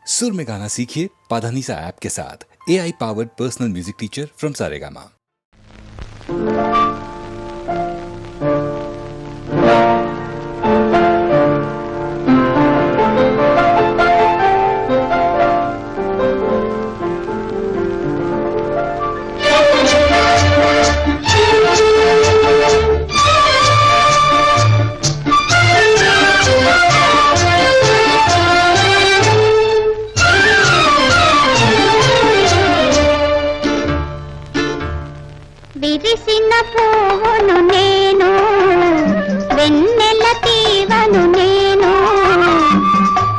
सुर में गाना सीखिए पाधानीसा ऐप के साथ। AI powered personal music teacher from Saregama. విరిసిన పువ్వును నేను, వెన్నెల తీవను నేను,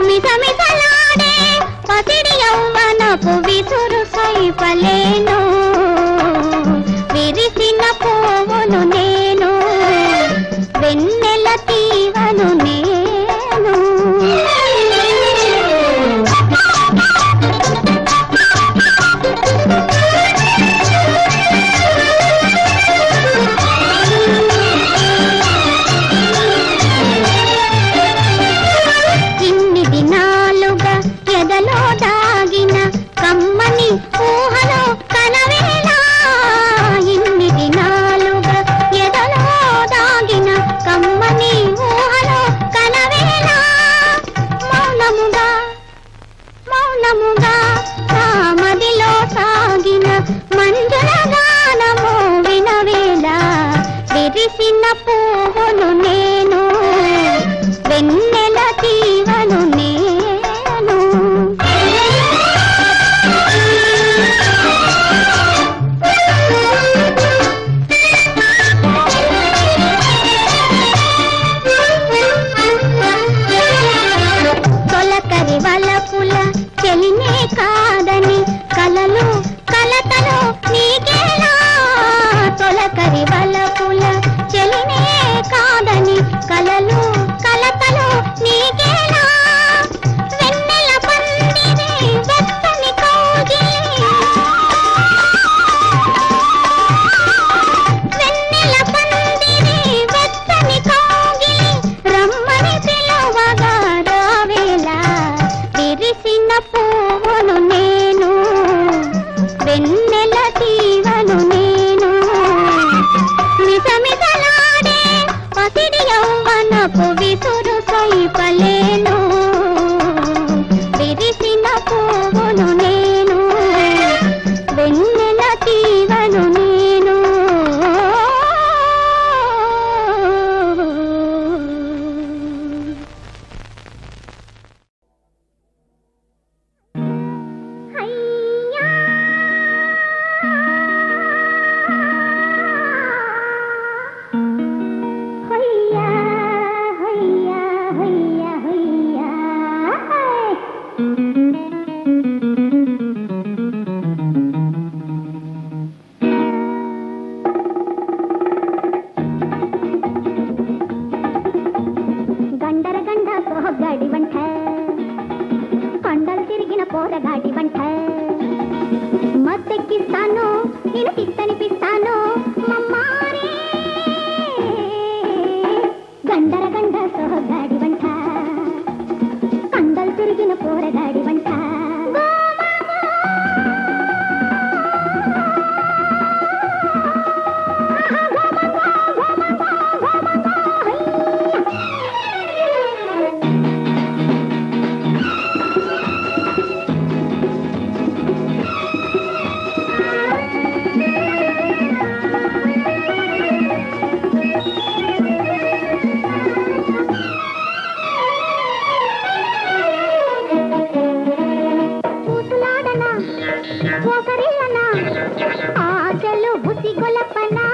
మిసమిసలాడే పసిడి యవ్వనపు విసురు సైపలేను. విరిసిన పువ్వును నేను, వెన్నెల తీవను నేను. కమ్మని ఊహలో కనవేలా, ఇన్ని దినాలుగా ఎదలో దాగిన కమ్మని ఊహలో కనవేలా, మౌనముగా మౌనముగా మదిలో సాగిన మంజుల గానము వినవేలా. విరిసిన పువ్వును నేను, వెన్నెల తీవను నేను. చెలినే కాదని కలలు కలతలు నీకేలా, తొలకరి వలపుల చెలినే కాదని కలలు కలతలు నీకేలా. వెన్నెల పందిరి వెచ్చని కౌగిలి, వెన్నెల పందిరి వెచ్చని కౌగిలి, రమ్మని పిలువగా రావేలా. విరిసిన పువ్వును నేను, వెన్నెల తీవను నేను, మిసమిసలాడే పసిడి యవ్వనపు విసురు సైపలేను. విరిసిన పువ్వును నేను, వెన్నెల తీవను నేను. గండరగండ సోహగాడి వంట, కొండలు తిరిగిన పోరగాడి వంట, మత్తెక్కిస్తాను నేను తిట్టనిపిస్తాను మమ్మారే. గండరగండ సోహగాడి వంట, కొండలు తిరిగిన పోరగాడి వంట. ఆశలు బుసి గొలపనా,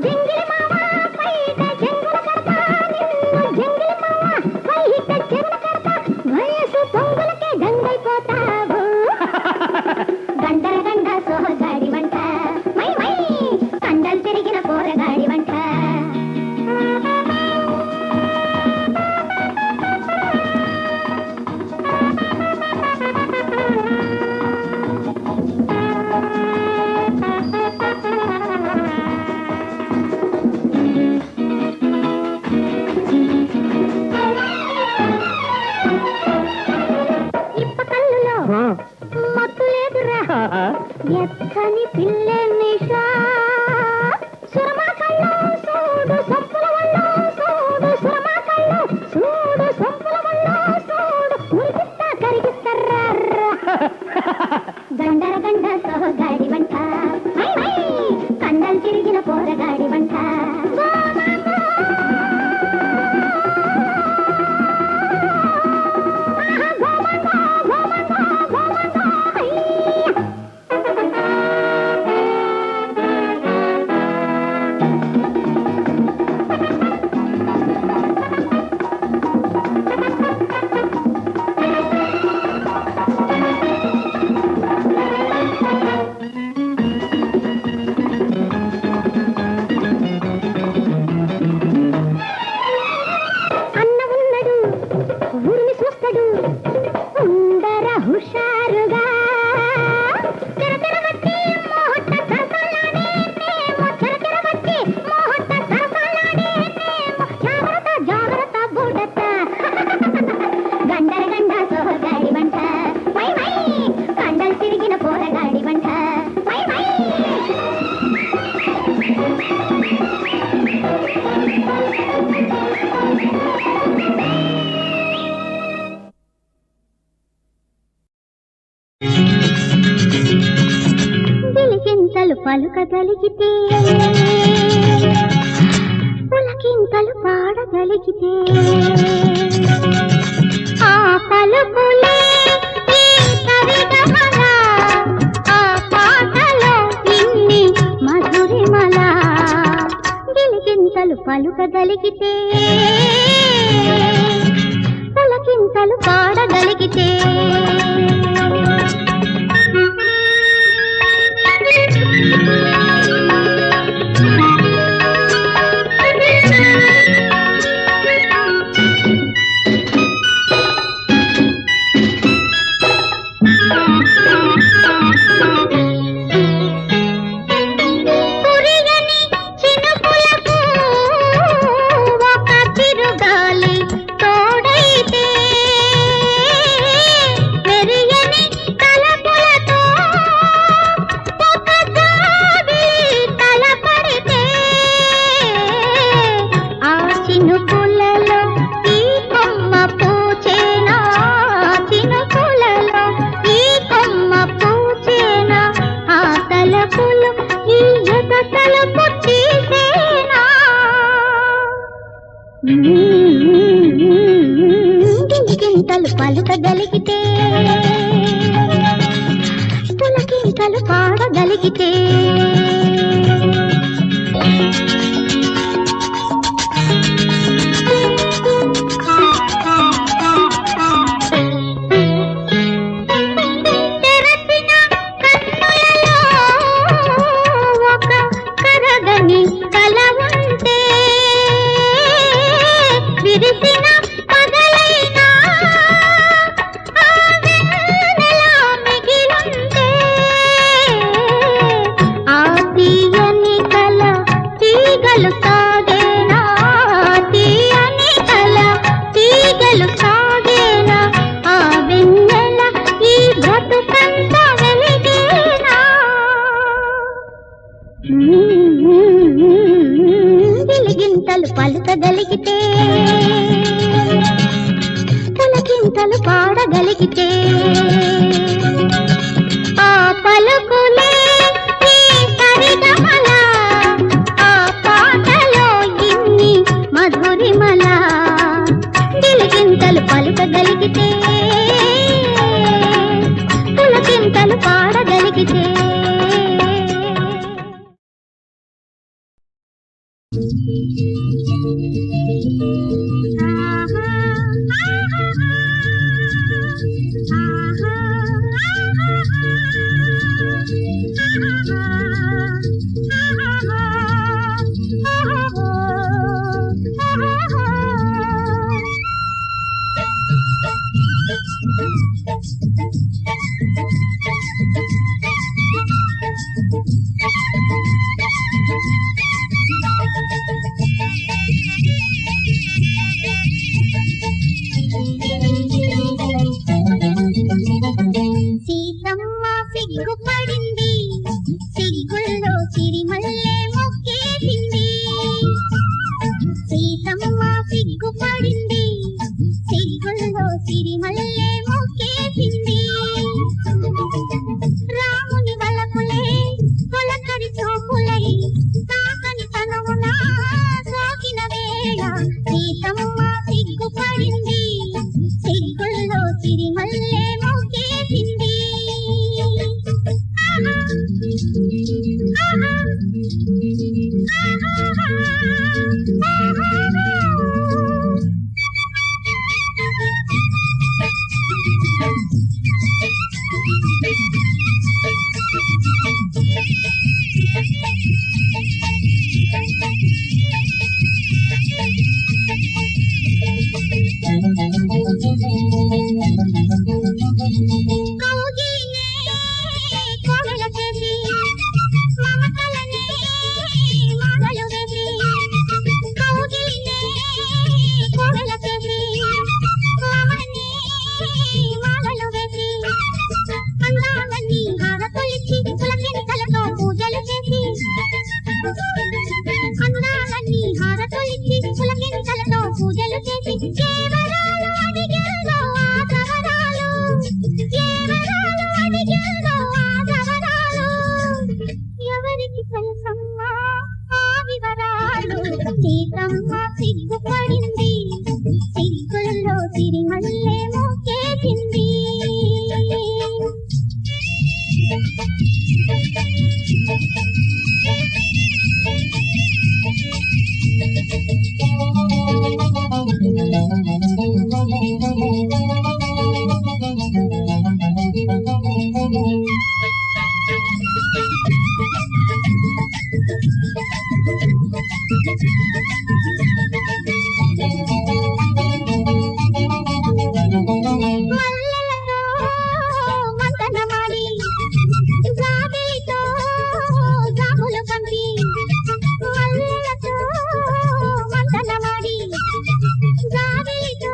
జంగిలి మావా పైట జంగుల కడతా, నిన్ను జంగిలి మావా పైట జంగుల కడతా, వయసు పొంగులకే గంగైపోతావు. గండర గండ సోహగాడి వంట, మై మై కండలు తిరిగిన పోరగాడి వంట. మత్తు లేదురా ఎత్తని పిల్లె నిషా సురమా కళ్ళు చూడు సొప్పుల వల్ల చూడు సురమా కళ్ళు చూడు సొప్పుల వల్ల చూడు మురికిస్తా కరిగిస్తారా గండర గండ సోగాడి వంట కండలు తిరిగిన పోరగాడి వంట పలుకగలిగితే పులకింతలు పాడగలిగితే ఆ పలుకులే సరిగమల ఆ పాటలో ఇన్ని మధురిమల గిలిగింతలు పలుకగలిగితే పులకింతలు పాడగలిగితే గిలిగింతలు పలుకగలిగితే పులకింతలు పాడగలిగితే గిలిగింతలు పలుకగలిగితే పులకింతలు పాడగలిగితే ఆ పలుకులే సరిగమల ఆ పాటలో ఇన్ని మధురిమల గిలిగింతలు పలుకగలిగితే పులకింతలు పాడగలిగితే మాలలు వేసి అందాలన్నీ హారతులిచ్చి పులకెంతలతో పూజలు చేసి అందాలన్నీ హారతులిచ్చి పులకెంతలతో పూజలు చేసి కేవరాలు అడిగారో ఆ సవరాలు కేవరాలు అడిగారో ఆ సవరాలు ఎవరికి తెలుసమ్మా ఆ వివరాలు సీతమ్మ సిగ్గుపడింది సిగ్గుల్లో సిరిమల్లె మోకేసింది మల్లెలతో మంతనమాడి జాబిలితో జాబులు పంపి మల్లెలతో మంతనమాడి జాబిలితో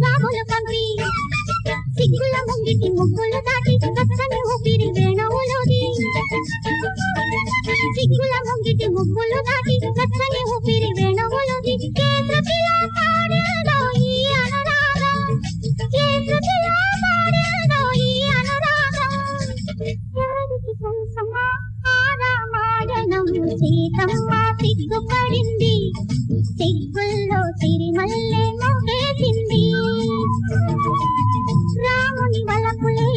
జాబులు పంపి సిగ్గుల ముంగిటి ముగ్గులు దాటి కచ్చని ఊపిరి వేణువులోది సిగ్గుల ముంగిటి ముగ్గులు దాటి కచ్చని ఊపిరి వేణువులోది కేసరిలో పాడేదో ఈ అనురాగం కేసరిలో పాడేదో ఈ అనురాగం ఎవరికి తెలుసమ్మా ఆ రామాయణం సీతమ్మ సిగ్గుపడింది సిగ్గుల్లో సిరిమల్లె మోగేసింది రాముని వలపులే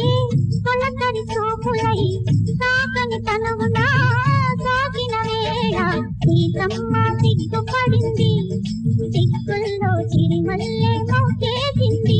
తొలకరి చూపులై సాకని తనువునా సాగిన వేళ సీతమ్మ సిగ్గుపడింది సిగ్గుల్లో సిరిమల్లె మోగేసింది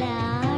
ఆట